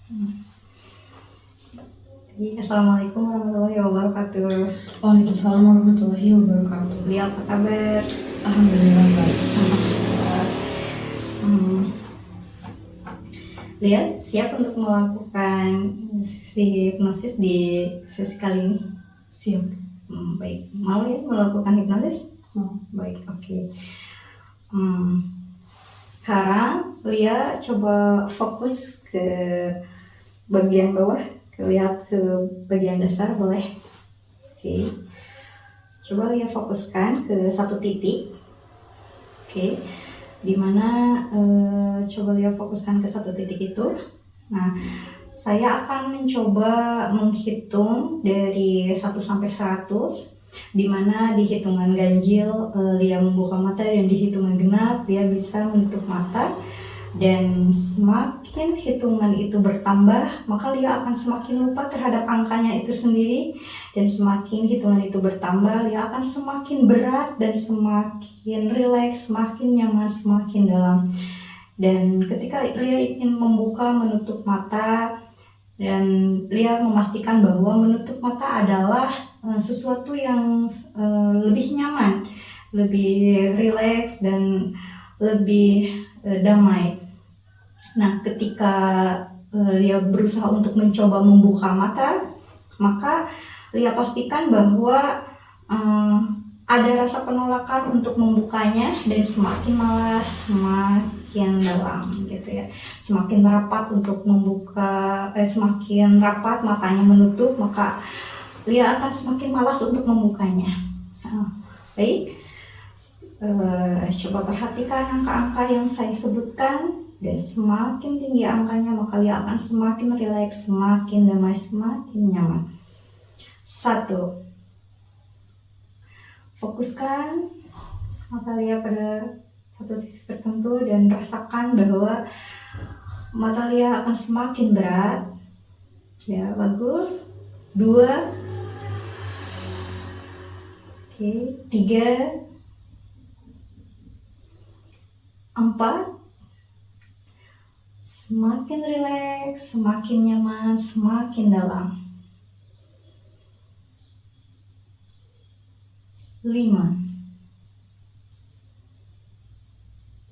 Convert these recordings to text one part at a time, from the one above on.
Assalamualaikum warahmatullahi wabarakatuh. Waalaikumsalam warahmatullahi wabarakatuh. Lia, apa kabar? Alhamdulillah baik. Lia siap untuk melakukan si hipnosis di sesi kali ini? Siap. Baik, mau ya melakukan hipnosis? Baik, oke. Sekarang Lia coba fokus ke bagian bawah, lihat ke bagian dasar, boleh? Oke. Coba Lia fokuskan ke satu titik. Oke. Dimana coba Lia fokuskan ke satu titik itu. Nah, saya akan mencoba menghitung dari 1 sampai 100, dimana di hitungan ganjil Lia membuka mata dan di hitungan genap Lia bisa menutup mata. Dan semakin hitungan itu bertambah, maka Lia akan semakin lupa terhadap angkanya itu sendiri. Dan semakin hitungan itu bertambah, Lia akan semakin berat dan semakin rileks, semakin nyaman, semakin dalam. Dan ketika Lia ingin membuka, menutup mata, dan Lia memastikan bahwa menutup mata adalah sesuatu yang lebih nyaman, lebih rileks, dan lebih damai. Nah, ketika Lia berusaha untuk mencoba membuka mata, maka Lia pastikan bahwa ada rasa penolakan untuk membukanya, dan semakin malas, semakin dalam gitu ya. Semakin rapat untuk membuka, semakin rapat matanya menutup, maka Lia akan semakin malas untuk membukanya. Baik, coba perhatikan angka-angka yang saya sebutkan, dan semakin tinggi angkanya maka Lia akan semakin rileks, semakin damai, semakin nyaman. 1. Fokuskan mata Lia pada satu titik tertentu dan rasakan bahwa mata Lia akan semakin berat. Ya, bagus. 2. Oke, 3. 4. Semakin rileks, semakin nyaman, semakin dalam. 5.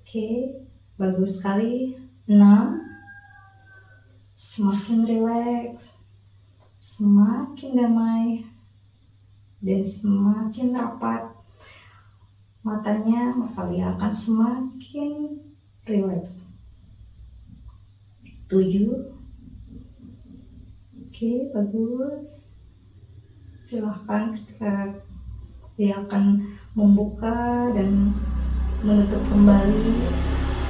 Oke, bagus sekali. 6. Semakin rileks, semakin damai, dan semakin rapat matanya, maka Lia akan semakin rileks. 7. Oke, bagus. Silahkan ketika Lia akan membuka dan menutup kembali.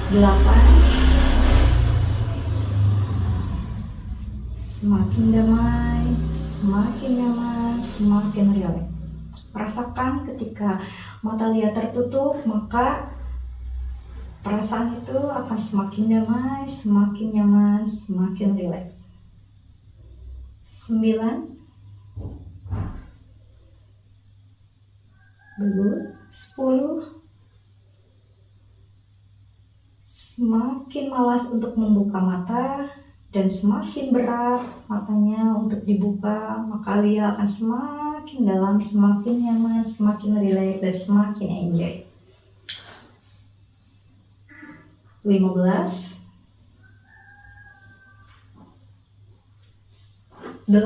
8. Semakin damai, semakin nyaman, semakin rileks. Rasakan ketika mata Lia tertutup, maka perasaan itu akan semakin damai, semakin nyaman, semakin rileks. 9. Bagus. 10. Semakin malas untuk membuka mata dan semakin berat matanya untuk dibuka, maka Lia akan semakin dalam, semakin nyaman, semakin rileks, dan semakin enjoy. 15. 18.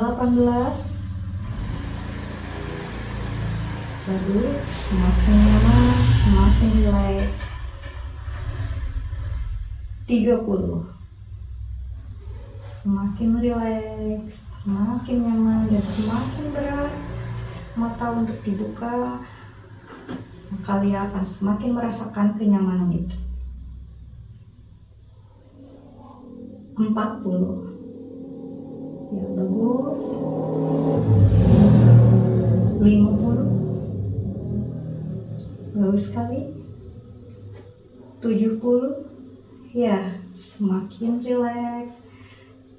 Bagus, semakin nyaman, semakin rileks. 30. Semakin rileks, semakin nyaman, dan semakin berat mata untuk dibuka, maka Lia akan semakin merasakan kenyamanan itu. 40. Ya, bagus. 50. Bagus sekali. 70. Ya, semakin rileks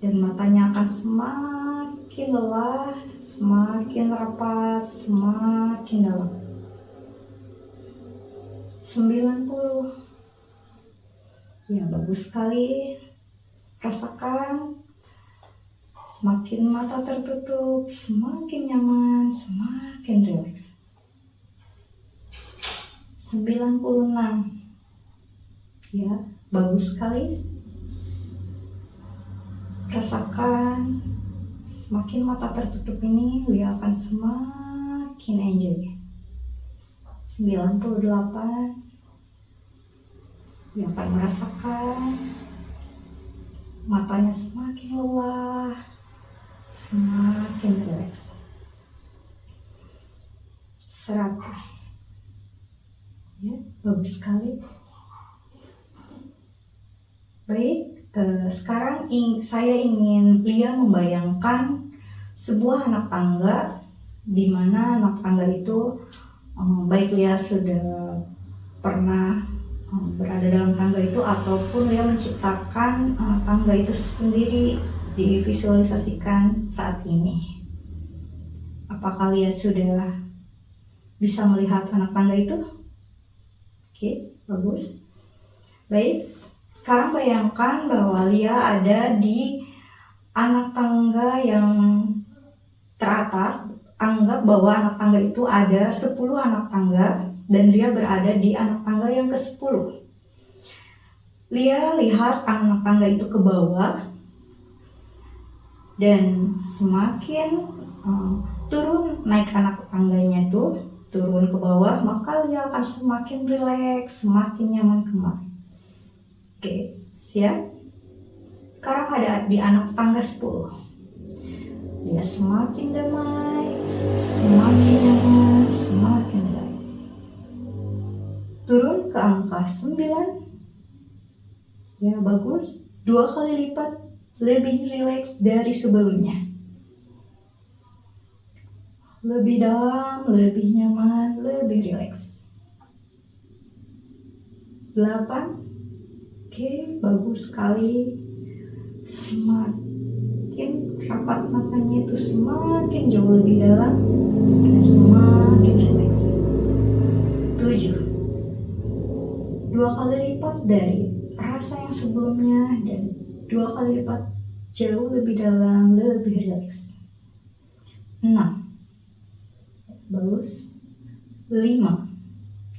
dan matanya akan semakin lelah, semakin rapat, semakin dalam. 90. Ya, bagus sekali. Rasakan Semakin mata tertutup, semakin nyaman, semakin rileks. 96. Ya, bagus sekali. Rasakan semakin mata tertutup ini, dia akan semakin enjoy. 98. Dia akan merasakan matanya semakin lelah, semakin rileks. 100. Ya, bagus sekali. Baik, sekarang saya ingin Lia membayangkan sebuah anak tangga, di mana anak tangga itu baik Lia sudah pernah berada dalam tangga itu ataupun Lia menciptakan tangga itu sendiri, divisualisasikan saat ini. Apakah Lia sudah bisa melihat anak tangga itu? Oke, bagus. Baik, sekarang bayangkan bahwa Lia ada di anak tangga yang teratas. Anggap bahwa anak tangga itu ada 10 anak tangga dan Lia berada di anak tangga yang ke-10. Lia lihat anak tangga itu ke bawah dan semakin turun naik anak tangganya itu turun ke bawah, maka Lia akan semakin rileks, semakin nyaman kembali. Oke, siap? Sekarang ada di anak tangga 10. Dia semakin damai, semakin nyaman, semakin rileks. Turun ke angka 9. Ya, bagus. 2 kali lipat lebih rileks dari sebelumnya. Lebih dalam, lebih nyaman, lebih rileks. 8. Oke, bagus sekali. Semakin rapat matanya itu semakin jauh lebih dalam dan semakin rileks. 7. 2 kali lipat dari rasa yang sebelumnya dan 2 kali lipat jauh lebih dalam, lebih rileks. 6. Bagus. 5.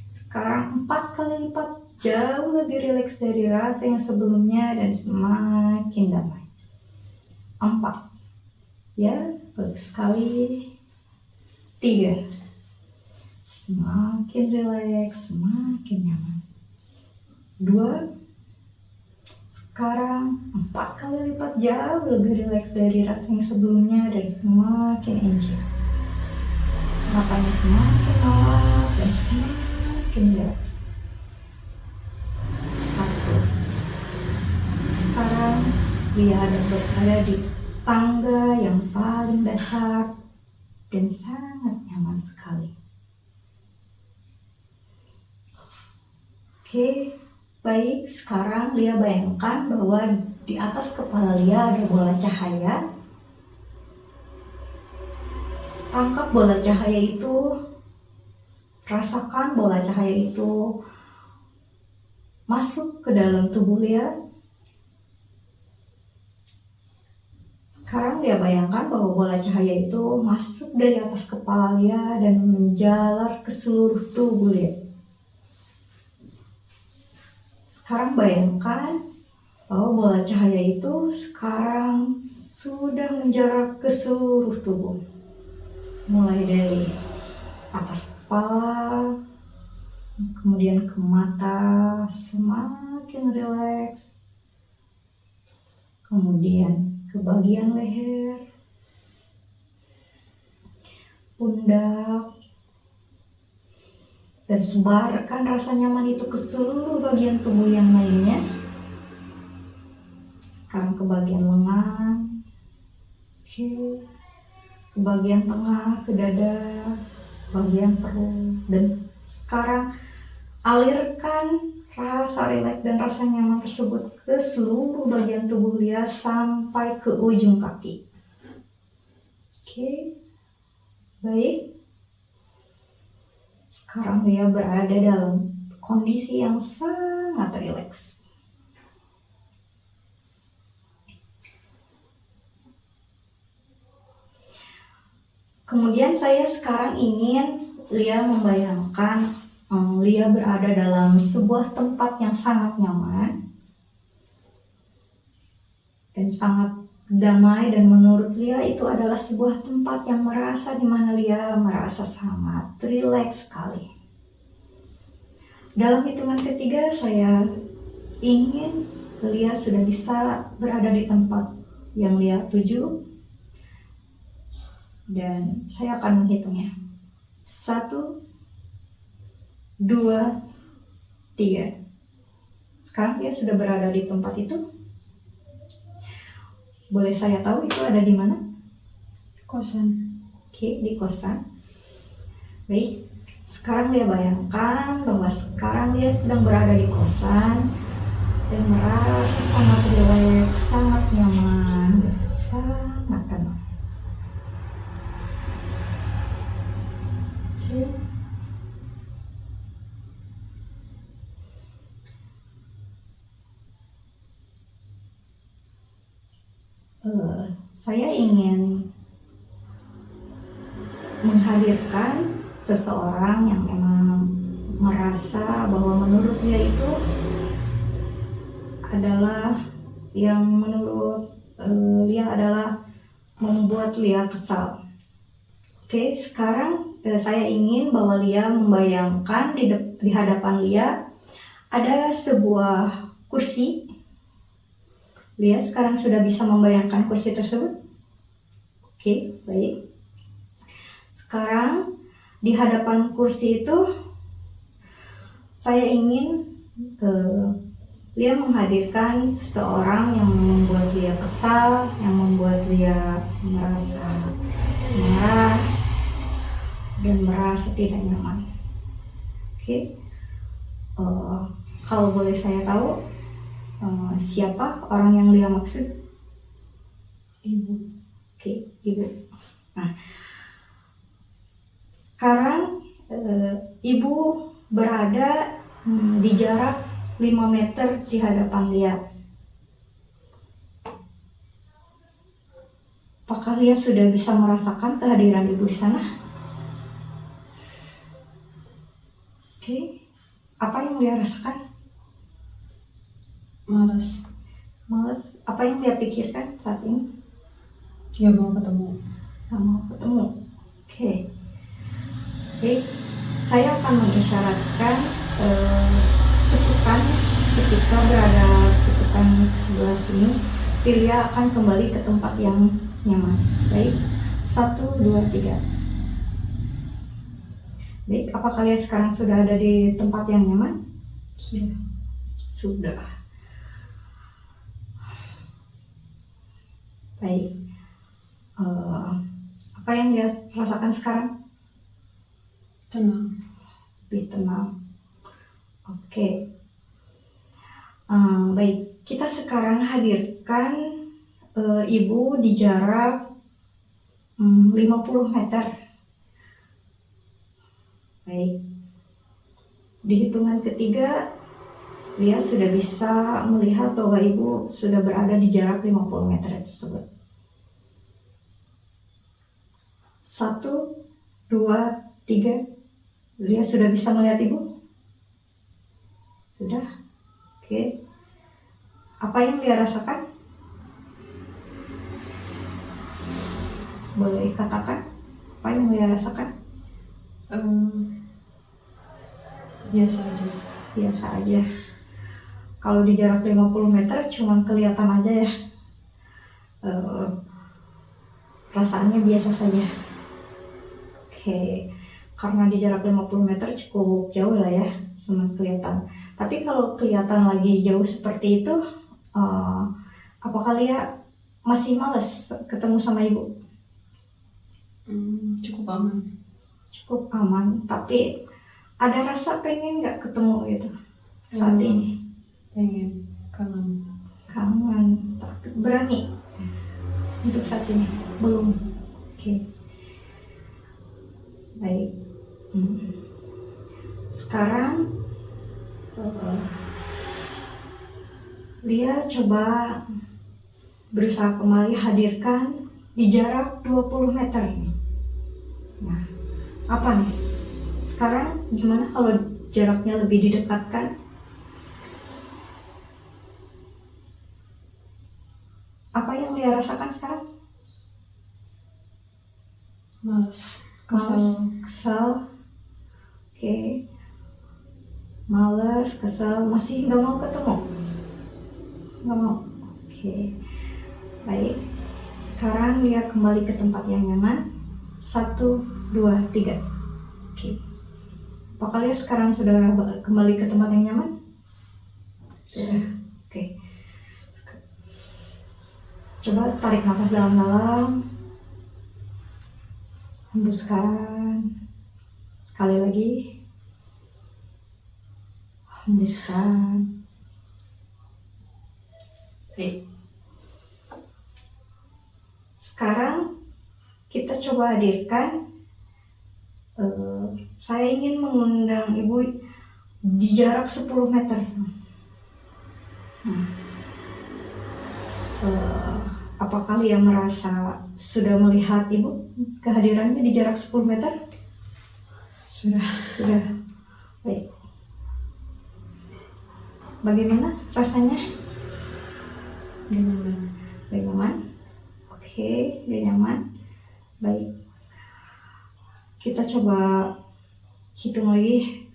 Sekarang 4 kali lipat jauh lebih rileks dari rasa yang sebelumnya dan semakin damai. 4. Ya, bagus sekali. 3. Semakin rileks, semakin nyaman. 2. Sekarang 4 kali lipat jauh lebih rileks dari rasa yang sebelumnya dan semakin enjoy. Matanya semakin malas dan semakin rileks. 1. Sekarang dia berada di tangga yang paling dasar dan sangat nyaman sekali. Oke, baik. Sekarang Lia bayangkan bahwa di atas kepala Lia ada bola cahaya. Tangkap bola cahaya itu, rasakan bola cahaya itu masuk ke dalam tubuh Lia. Sekarang Lia bayangkan bahwa bola cahaya itu masuk dari atas kepala Lia dan menjalar ke seluruh tubuh Lia. Sekarang bayangkan bahwa bola cahaya itu sekarang sudah menjalar ke seluruh tubuh. Mulai dari atas kepala, kemudian ke mata, semakin rileks. Kemudian ke bagian leher, pundak, dan sebarkan rasa nyaman itu ke seluruh bagian tubuh yang lainnya. Sekarang ke bagian lengan, ke bagian tengah, ke dada, bagian perut, dan sekarang alirkan rasa rileks dan rasa nyaman tersebut ke seluruh bagian tubuh Lia sampai ke ujung kaki. Oke, baik. Sekarang Lia berada dalam kondisi yang sangat rileks. Kemudian saya sekarang ingin Lia membayangkan Lia berada dalam sebuah tempat yang sangat nyaman dan sangat damai, dan menurut Lia itu adalah sebuah tempat yang di mana Lia merasa sangat rileks sekali. Dalam hitungan ketiga saya ingin Lia sudah bisa berada di tempat yang Lia tuju, dan saya akan menghitungnya. 1, 2, 3. Sekarang Lia sudah berada di tempat itu. Boleh saya tahu itu ada di mana? Kosan. Oke, di kosan. Baik, sekarang Lia bayangkan bahwa sekarang Lia sedang berada di kosan dan merasa sangat rileks, sangat nyaman, sangat tenang. Oke. Saya ingin menghadirkan seseorang yang memang merasa bahwa menurut dia itu adalah yang menurut Lia adalah membuat Lia kesal. Oke, sekarang saya ingin bahwa Lia membayangkan di hadapan Lia ada sebuah kursi. Lia sekarang sudah bisa membayangkan kursi tersebut. Oke, baik. Sekarang di hadapan kursi itu saya ingin Lia menghadirkan seseorang yang membuat Lia kesal, yang membuat Lia merasa marah dan merasa tidak nyaman. Oke, kalau boleh saya tahu siapa orang yang Lia maksud? Ibu. Oke, Ibu. Nah, sekarang Ibu berada di jarak 5 meter di hadapan Lia. Apakah Lia sudah bisa merasakan kehadiran Ibu di sana? Oke, apa yang Lia rasakan? Malas. Malas. Apa yang Lia pikirkan saat ini? Gak mau ketemu. Gak mau ketemu. Oke. Baik, saya akan mengisyaratkan ketukan ketika berada ketukan sebelah sini. Lia akan kembali ke tempat yang nyaman. Baik, 1, 2, 3. Baik, apakah Lia sekarang sudah ada di tempat yang nyaman? Sudah. Baik, apa yang Lia rasakan sekarang? Tenang. Lebih tenang. Oke. Baik, kita sekarang hadirkan Ibu di jarak 50 meter. Baik, di hitungan ketiga Lia sudah bisa melihat bahwa Ibu sudah berada di jarak 50 meter tersebut. 1, 2, 3. Lia sudah bisa melihat Ibu? Sudah? Oke. Apa yang Lia rasakan? Boleh katakan apa yang Lia rasakan? Biasa aja. Biasa aja. Kalau di jarak 50 meter cuma kelihatan aja ya. Perasaannya biasa saja. Oke. Karena di jarak 50 meter cukup jauh lah ya, cuma kelihatan. Tapi kalau kelihatan lagi jauh seperti itu, apakah Lia masih males ketemu sama Ibu? Cukup aman. Cukup aman, tapi ada rasa pengen nggak ketemu gitu saat ini? Pengen. Kangen. Kangen, tapi berani untuk saat ini? Belum. Oke. Baik. Sekarang Lia coba berusaha kembali hadirkan di jarak 20 meter. Nah, apa nih? Sekarang gimana kalau jaraknya lebih didekatkan? Apa yang Lia rasakan sekarang? Males, Males, kesel. kesel. Oke. Males, kesel, masih nggak mau ketemu? Nggak mau. Oke. Baik. Sekarang Lia kembali ke tempat yang nyaman. 1, 2, 3. Oke. Apakah Lia sekarang sudah kembali ke tempat yang nyaman? Sudah. Oke. Coba tarik nafas dalam-dalam. Hembuskan. Sekali lagi. Hembuskan. Oke. Sekarang kita coba hadirkan. Saya ingin mengundang Ibu di jarak 10 meter. Apakah Lia merasa sudah melihat Ibu kehadirannya di jarak 10 meter? Sudah. Sudah. Baik. Bagaimana rasanya? Gak nyaman. Gak nyaman? Oke, gak nyaman. Baik. Kita coba hitung lagi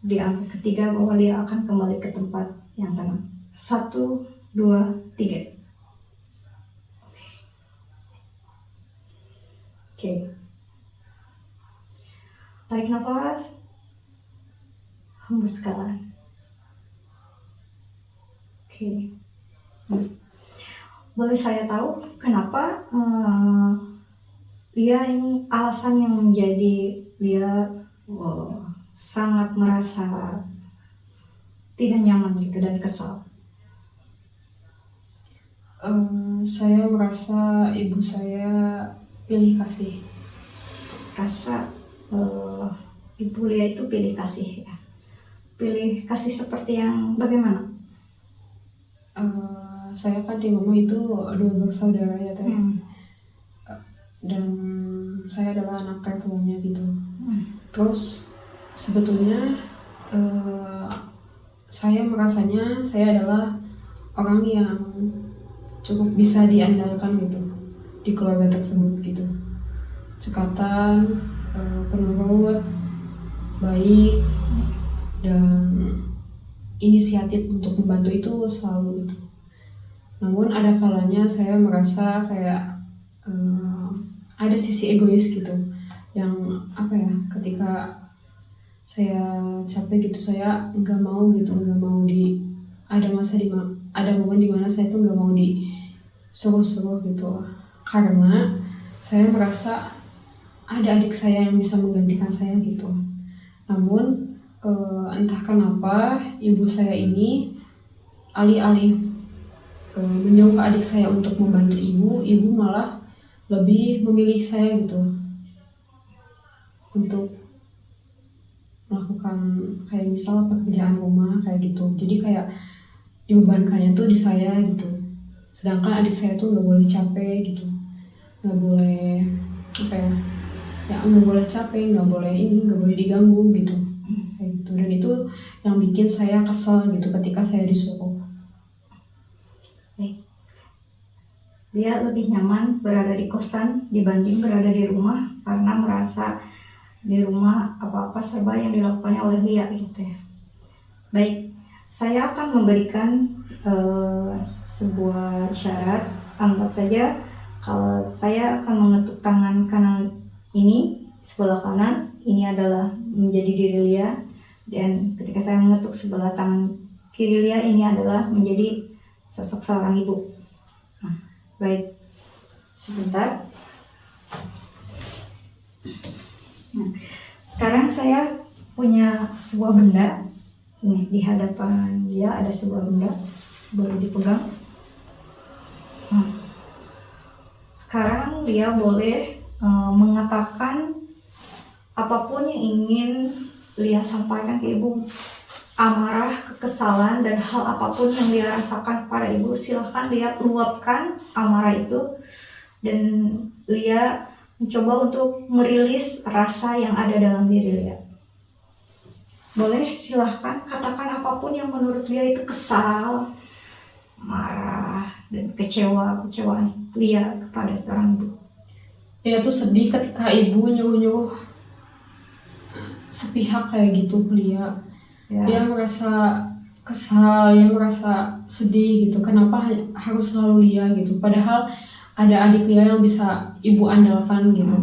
di angka ketiga bahwa Lia akan kembali ke tempat yang tenang. 1, 2, 3. Oke. Tarik nafas. Hembuskan. Oke. Boleh saya tahu kenapa Lia ini alasan yang menjadi Lia sangat merasa tidak nyaman gitu dan kesal? Saya merasa ibu saya pilih kasih. Rasa Ibu Lia itu pilih kasih ya? Pilih kasih seperti yang bagaimana? Saya kan di rumah itu 2 bersaudara ya Teh. Dan saya adalah anak tertuanya gitu. Terus sebetulnya saya merasanya saya adalah orang yang cukup bisa diandalkan gitu di keluarga tersebut gitu. Cekatan, penurut, baik, dan inisiatif untuk membantu itu selalu gitu. Namun ada kalanya saya merasa kayak ada sisi egois gitu, yang apa ya, ketika saya capek gitu saya nggak mau di ada momen dimana saya tuh nggak mau disuruh-suruh gitu, karena saya merasa ada adik saya yang bisa menggantikan saya gitu. Namun entah kenapa ibu saya ini alih-alih menyuruh adik saya untuk membantu ibu malah lebih memilih saya gitu untuk melakukan kayak misal pekerjaan rumah kayak gitu. Jadi kayak dibebankannya tuh di saya gitu, sedangkan adik saya tuh nggak boleh capek gitu, nggak boleh apa ya nggak boleh capek, nggak boleh diganggu gitu kayak gitu. Dan itu yang bikin saya kesel gitu ketika saya disuruh. Dia lebih nyaman berada di kosan dibanding berada di rumah karena merasa di rumah apa-apa serba yang dilakukannya oleh Lia gitu ya. Baik, saya akan memberikan sebuah syarat. Anggap saja kalau saya akan mengetuk tangan kanan ini sebelah kanan, ini adalah menjadi diri Lia, dan ketika saya mengetuk sebelah tangan kiri Lia, ini adalah menjadi sosok seorang ibu. Baik, sebentar. Nah, sekarang saya punya sebuah benda. Nih, di hadapan dia ada sebuah benda, boleh dipegang. Nah, sekarang dia boleh mengatakan apapun yang ingin Lia sampaikan ke ibu. Amarah, kekesalan, dan hal apapun yang dia rasakan kepada ibu, silahkan dia luapkan amarah itu, dan Lia mencoba untuk merilis rasa yang ada dalam diri Lia. Boleh silahkan katakan apapun yang menurut Lia itu kesal, marah, dan kecewaan Lia kepada seorang ibu. Lia tuh sedih ketika ibu nyuruh-nyuruh sepihak kayak gitu ke Lia. Ya. Dia merasa kesal, dia merasa sedih gitu. Kenapa harus selalu Lia gitu? Padahal ada adik Lia yang bisa ibu andalkan gitu.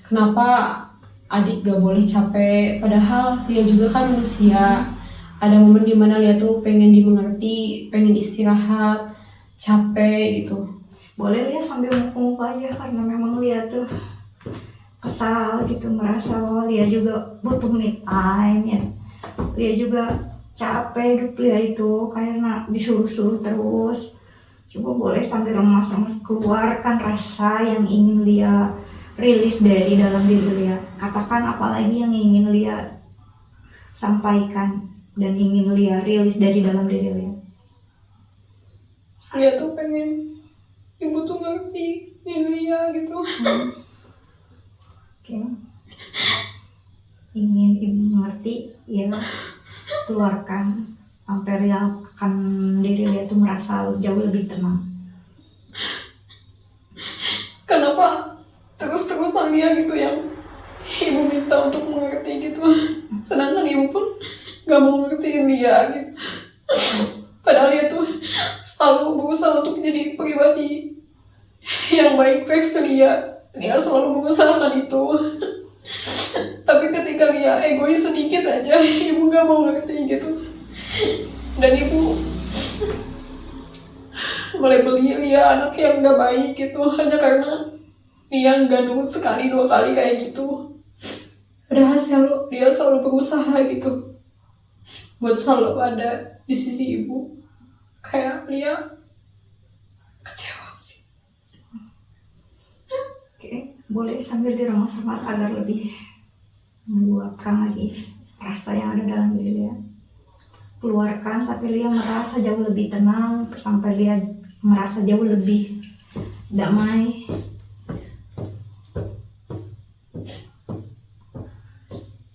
Kenapa adik gak boleh capek? Padahal dia juga kan manusia. Ada momen dimana Lia tuh pengen dimengerti, pengen istirahat, capek gitu. Boleh Lia sambil mukul aja karena memang Lia tuh kesal gitu, merasa bahwa Lia juga butuh me time ya. Lia juga capek hidup Lia itu karena disuruh-suruh terus. Coba boleh sambil remas-remas keluarkan rasa yang ingin Lia rilis dari dalam diri Lia. Katakan apalagi yang ingin Lia sampaikan dan ingin Lia rilis dari dalam diri Lia. Lia tuh pengen ibu tuh ngerti Lia gitu. Oke. Ingin ibu mengerti, ya keluarkan sampai Lia akan diri Lia tuh merasa jauh lebih tenang. Kenapa terus-terusan Lia gitu yang ibu minta untuk mengerti gitu, sedangkan ibu pun gak mau ngertiin Lia gitu. Padahal dia tuh selalu berusaha untuk jadi pribadi yang baik versi Lia. Lia selalu mengusahakan itu. Tapi ketika Lia egois sedikit aja, ibu gak mau ngerti gitu. Dan ibu mulai beli Lia anak yang gak baik gitu hanya karena Lia gak nurut sekali 2 kali kayak gitu. Padahal dia selalu berusaha gitu buat selalu ada di sisi ibu. Kayak Lia kecewa sih. Oke, boleh sambil diremas-remas agar lebih meluapkan lagi rasa yang ada dalam diri Lia. Keluarkan sampai Lia merasa jauh lebih tenang, sampai Lia merasa jauh lebih damai.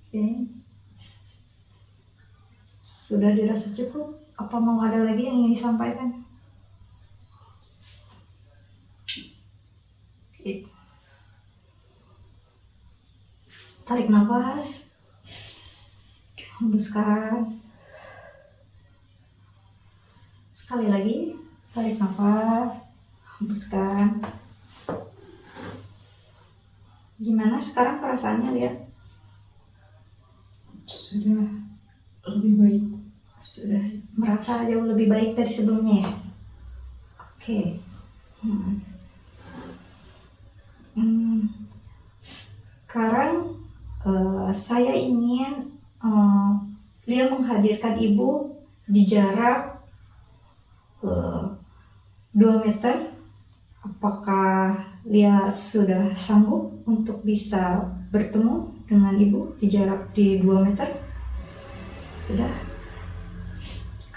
Oke. Sudah dirasa cukup? Apa mau ada lagi yang ingin disampaikan? Oke. Tarik nafas, hembuskan. Sekali lagi, tarik nafas, hembuskan. Gimana sekarang perasaannya, Lia? Sudah lebih baik. Sudah merasa jauh lebih baik dari sebelumnya ya? Oke. Sekarang saya ingin Lia menghadirkan ibu di jarak 2 meter. Apakah Lia sudah sanggup untuk bisa bertemu dengan ibu di jarak di 2 meter? Sudah.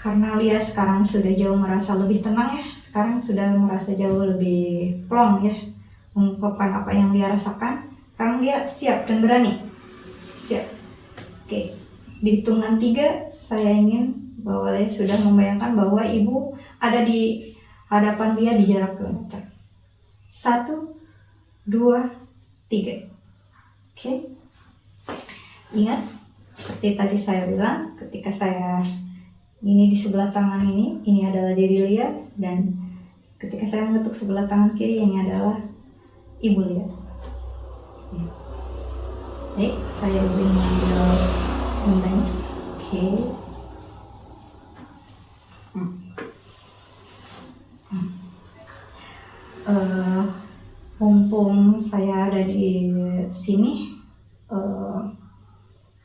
Karena Lia sekarang sudah jauh merasa lebih tenang ya. Sekarang sudah merasa jauh lebih plong ya, mengungkapkan apa yang Lia rasakan. Sekarang Lia siap dan berani. Siap. Oke. Di hitungan 3 saya ingin bahwa Lia sudah membayangkan bahwa ibu ada di hadapan Lia di jarak 2 meter. 1, 2, 3. Oke. Ingat, seperti tadi saya bilang, ketika saya ini di sebelah tangan ini adalah diri Lia, dan ketika saya mengetuk sebelah tangan kiri, ini adalah ibu Lia. Baik, saya izin mengambil bundanya. Oke. Mumpung saya ada di sini,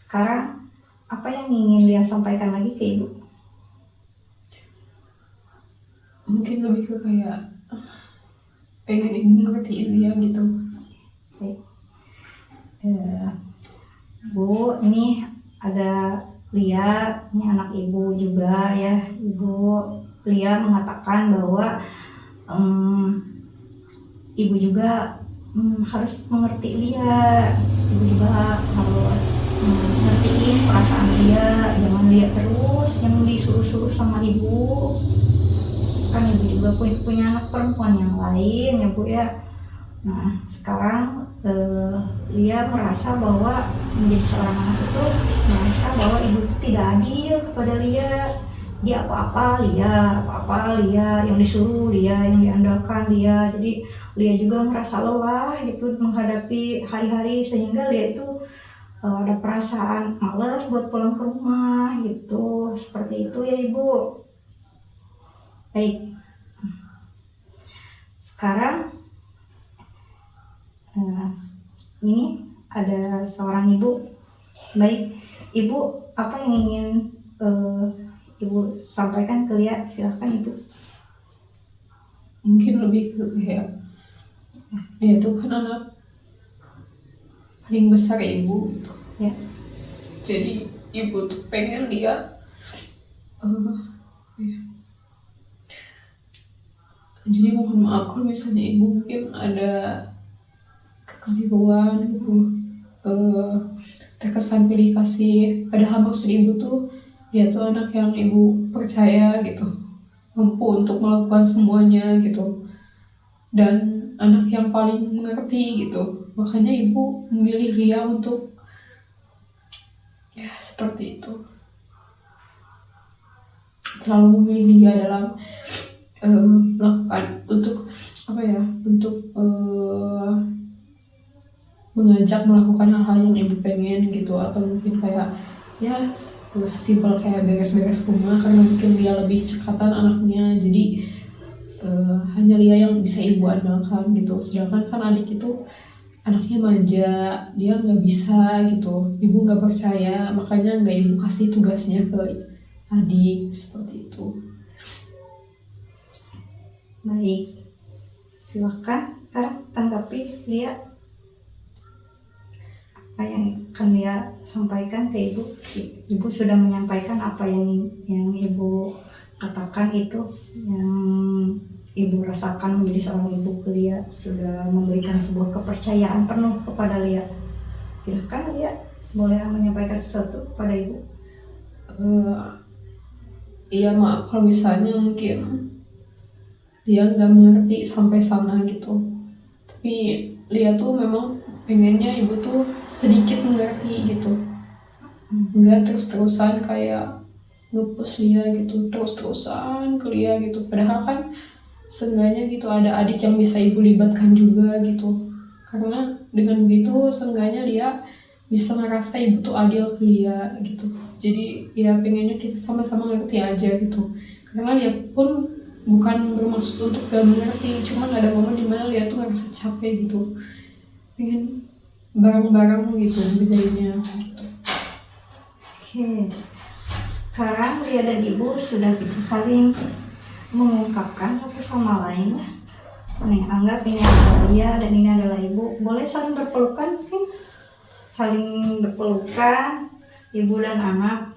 sekarang apa yang ingin Lia sampaikan lagi ke ibu? Mungkin lebih ke kayak pengen ibu ngertiin Lia gitu. Baik. Bu, ini ada Lia, ini anak ibu juga ya. Ibu Lia mengatakan bahwa ibu juga harus mengerti dia. Ibu juga harus ngertiin perasaan dia, jangan dia terus yang disuruh-suruh sama ibu. Kan ibu juga punya anak perempuan yang lain ya Bu ya. Nah sekarang Lia merasa bahwa menjadi seorang anak itu merasa bahwa ibu itu tidak adil kepada Lia. Dia apa-apa Lia, yang disuruh Lia, yang diandalkan Lia. Jadi Lia juga merasa lelah gitu menghadapi hari-hari, sehingga Lia itu ada perasaan malas buat pulang ke rumah gitu. Seperti itu ya Ibu. Baik, sekarang ini ada seorang ibu. Baik, Ibu apa yang ingin Ibu sampaikan ke Lia? Silahkan Ibu. Mungkin lebih ke kayak dia tuh kan anak paling besar ibu gitu. Ya. Jadi ibu tuh pengen dia ya. Jadi mohon maaf kalau misalnya ibu mungkin ada kekeliruan gitu, terkesan pilih kasih, padahal maksud ibu tuh dia tuh anak yang ibu percaya gitu, mampu untuk melakukan semuanya gitu, dan anak yang paling mengerti gitu. Makanya ibu memilih dia untuk ya seperti itu, selalu memilih dia dalam melakukan untuk apa ya, untuk mengajak melakukan hal-hal yang ibu pengen gitu, atau mungkin kayak ya sesimpel kayak beres-beres rumah karena mungkin dia lebih cekatan anaknya, jadi hanya Lia yang bisa ibu andalkan gitu. Sedangkan kan adik itu anaknya manja, dia nggak bisa gitu, ibu nggak percaya, makanya nggak ibu kasih tugasnya ke adik seperti itu. Baik, silakan sekarang tanggapi Lia. Apa yang akan Lia sampaikan ke Ibu? Ibu sudah menyampaikan apa yang Ibu katakan itu, yang Ibu rasakan menjadi seorang ibu ke Lia, sudah memberikan sebuah kepercayaan penuh kepada Lia. Silakan Lia, boleh menyampaikan sesuatu kepada Ibu. Iya maaf kalau misalnya mungkin dia nggak mengerti sampai sana gitu, tapi Lia tuh memang pengennya ibu tuh sedikit mengerti gitu, nggak terus-terusan kayak nge-push Lia gitu, terus-terusan ke Lia gitu, padahal kan seenggaknya gitu ada adik yang bisa ibu libatkan juga gitu, karena dengan begitu seenggaknya Lia bisa ngerasa ibu tuh adil ke Lia gitu. Jadi ya pengennya kita sama-sama ngerti aja gitu, karena Lia pun bukan bermaksud untuk gak mengerti, cuman ada momen dimana Lia tuh ngerasa capek gitu, pengen bareng-bareng gitu bedanya gitu. Oke, sekarang Lia dan Ibu sudah bisa saling mengungkapkan satu sama lain ya. Nih, anggap ini adalah Lia dan ini adalah Ibu. Boleh saling berpelukan mungkin? Saling berpelukan, ibu dan anak.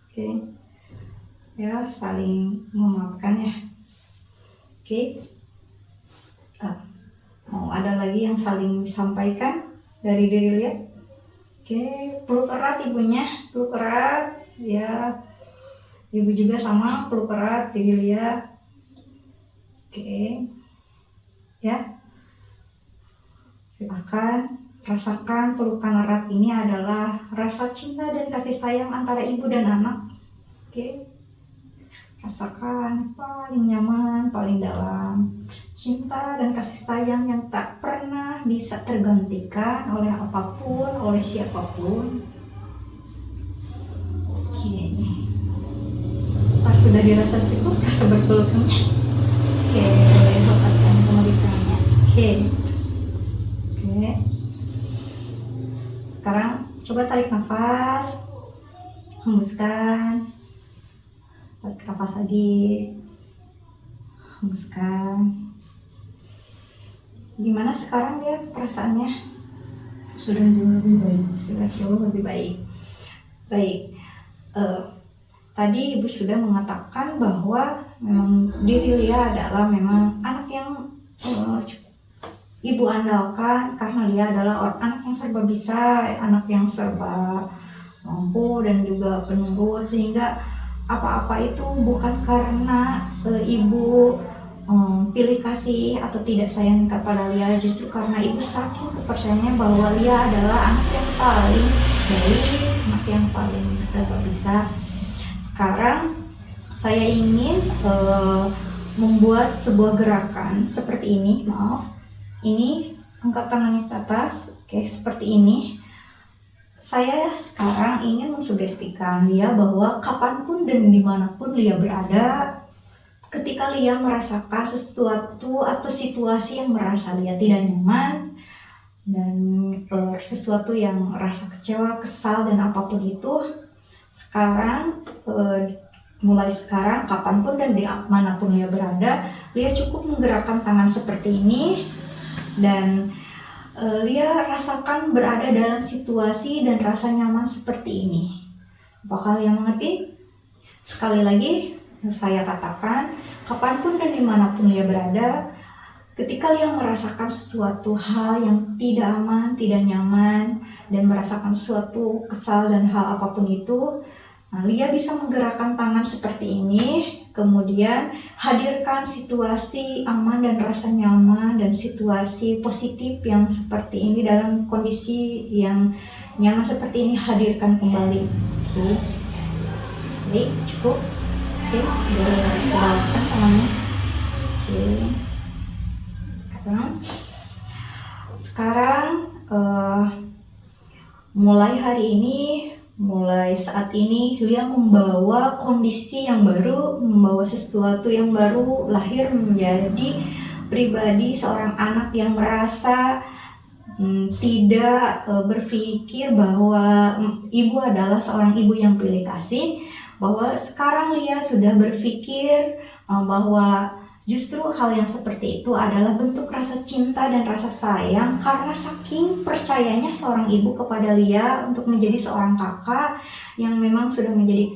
Oke. Ya, saling memaafkan ya. Oke. Mau ada lagi yang saling disampaikan dari diri Lia? Oke, peluk erat ibunya, peluk erat. Ya, ibu juga sama, peluk erat diri Lia. Oke, ya, silakan rasakan pelukan erat ini adalah rasa cinta dan kasih sayang antara ibu dan anak. Oke, rasakan paling nyaman, paling dalam cinta dan kasih sayang yang tak pernah bisa tergantikan oleh apapun, oleh siapapun. Oke, pas sudah dirasa cukup, rasa berpelukannya. Oke, lepaskan kembalikannya. Oke. Sekarang coba tarik nafas, hembuskan, tarik nafas lagi, hembuskan. Gimana sekarang dia perasaannya? Sudah jauh lebih baik. Sudah jauh lebih baik. Baik. Tadi ibu sudah mengatakan bahwa memang diri Lia adalah memang anak yang ibu andalkan karena dia adalah anak yang serba bisa, anak yang serba mampu dan juga penurut, sehingga apa-apa itu bukan karena ibu pilih kasih atau tidak sayang kepada Lia, justru karena ibu saking kepercayaannya bahwa Lia adalah anak yang paling baik, anak yang paling serba bisa. Sekarang saya ingin membuat sebuah gerakan seperti ini. Maaf, ini angkat tangannya ke atas, oke, seperti ini. Saya sekarang ingin mensugestikan Lia bahwa kapanpun dan dimanapun Lia berada, ketika Lia merasakan sesuatu atau situasi yang merasa Lia tidak nyaman, dan sesuatu yang rasa kecewa, kesal, dan apapun itu, sekarang mulai sekarang, kapanpun dan dimanapun Lia berada, Lia cukup menggerakkan tangan seperti ini, dan Lia rasakan berada dalam situasi dan rasa nyaman seperti ini. Apakah Lia mengerti? Sekali lagi saya katakan, kapanpun dan dimanapun Lia berada, ketika Lia merasakan sesuatu hal yang tidak aman, tidak nyaman, dan merasakan sesuatu kesal dan hal apapun itu, Lia bisa menggerakkan tangan seperti ini, kemudian hadirkan situasi aman dan rasa nyaman dan situasi positif yang seperti ini dalam kondisi yang nyaman seperti ini, hadirkan kembali. Oke, jadi cukup. Oke, boleh keluarkan tangannya. Oke, sekarang mulai hari ini, mulai saat ini, Lia membawa kondisi yang baru, membawa sesuatu yang baru, lahir menjadi pribadi seorang anak yang merasa tidak berpikir bahwa ibu adalah seorang ibu yang pilih kasih, bahwa sekarang Lia sudah berpikir bahwa justru hal yang seperti itu adalah bentuk rasa cinta dan rasa sayang karena saking percayanya seorang ibu kepada Lia untuk menjadi seorang kakak yang memang sudah menjadi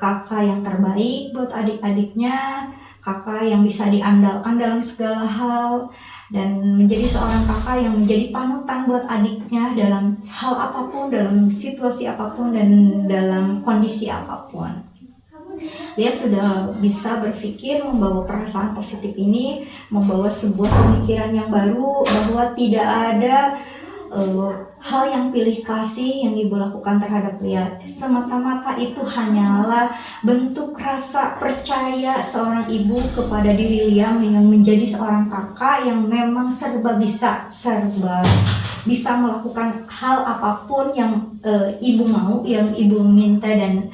kakak yang terbaik buat adik-adiknya, kakak yang bisa diandalkan dalam segala hal, dan menjadi seorang kakak yang menjadi panutan buat adiknya dalam hal apapun, dalam situasi apapun, dan dalam kondisi apapun. Dia sudah bisa berpikir, membawa perasaan positif ini, membawa sebuah pemikiran yang baru bahwa tidak ada hal yang pilih kasih yang ibu lakukan terhadap Lia. Semata-mata itu hanyalah bentuk rasa percaya seorang ibu kepada diri Lia yang menjadi seorang kakak yang memang serba bisa melakukan hal apapun yang ibu mau, yang ibu minta, dan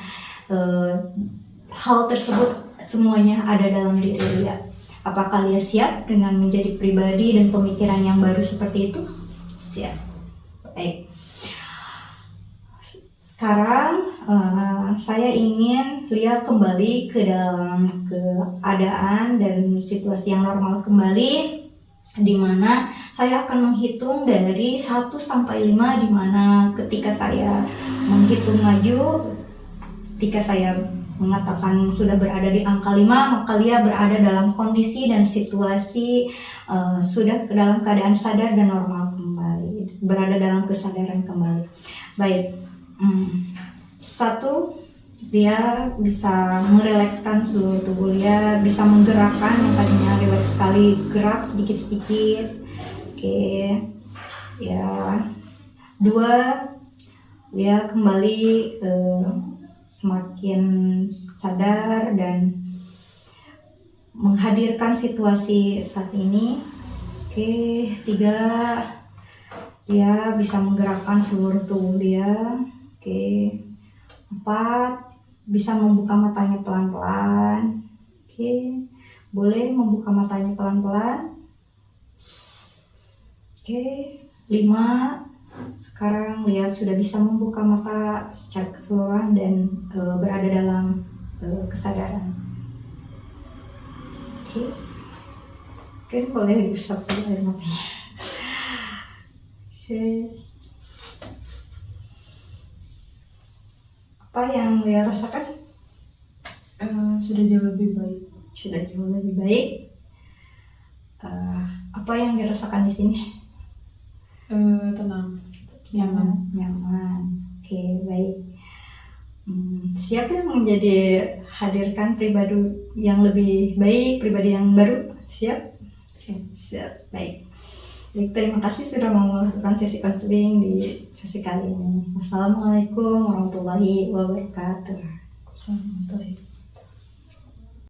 hal tersebut semuanya ada dalam diri Lia. Apakah Lia siap dengan menjadi pribadi dan pemikiran yang baru seperti itu? Siap. Baik. Sekarang saya ingin Lia kembali ke dalam keadaan dan situasi yang normal kembali, di mana saya akan menghitung dari 1 sampai 5, di mana ketika saya menghitung maju, ketika saya mengatakan sudah berada di angka 5, maka Lia berada dalam kondisi dan situasi sudah dalam keadaan sadar dan normal kembali, berada dalam kesadaran kembali. Baik, 1, dia bisa merilekskan seluruh tubuh Lia, bisa menggerakkan yang tadinya rileks sekali, gerak sedikit-sedikit. Oke, ya. 2, dia kembali semakin sadar dan menghadirkan situasi saat ini. Oke, 3, dia bisa menggerakkan seluruh tubuh dia. Oke, 4, bisa membuka matanya pelan-pelan. Oke, boleh membuka matanya pelan-pelan. Oke, 5, sekarang Lia sudah bisa membuka mata secara keseluruhan dan berada dalam kesadaran. Oke, boleh disapu air matanya. Oke. Apa yang Lia rasakan? Sudah jauh lebih baik. Sudah jauh lebih baik. Apa yang dirasakan di sini? Tenang, nyaman. Nyaman. Oke, baik. Siapa yang menjadi hadirkan pribadi yang lebih baik, pribadi yang baru? Siap? Siap. Baik. Baik, terima kasih sudah mau melakukan sesi konseling di sesi kali ini. Wassalamualaikum warahmatullahi wabarakatuh. Santai.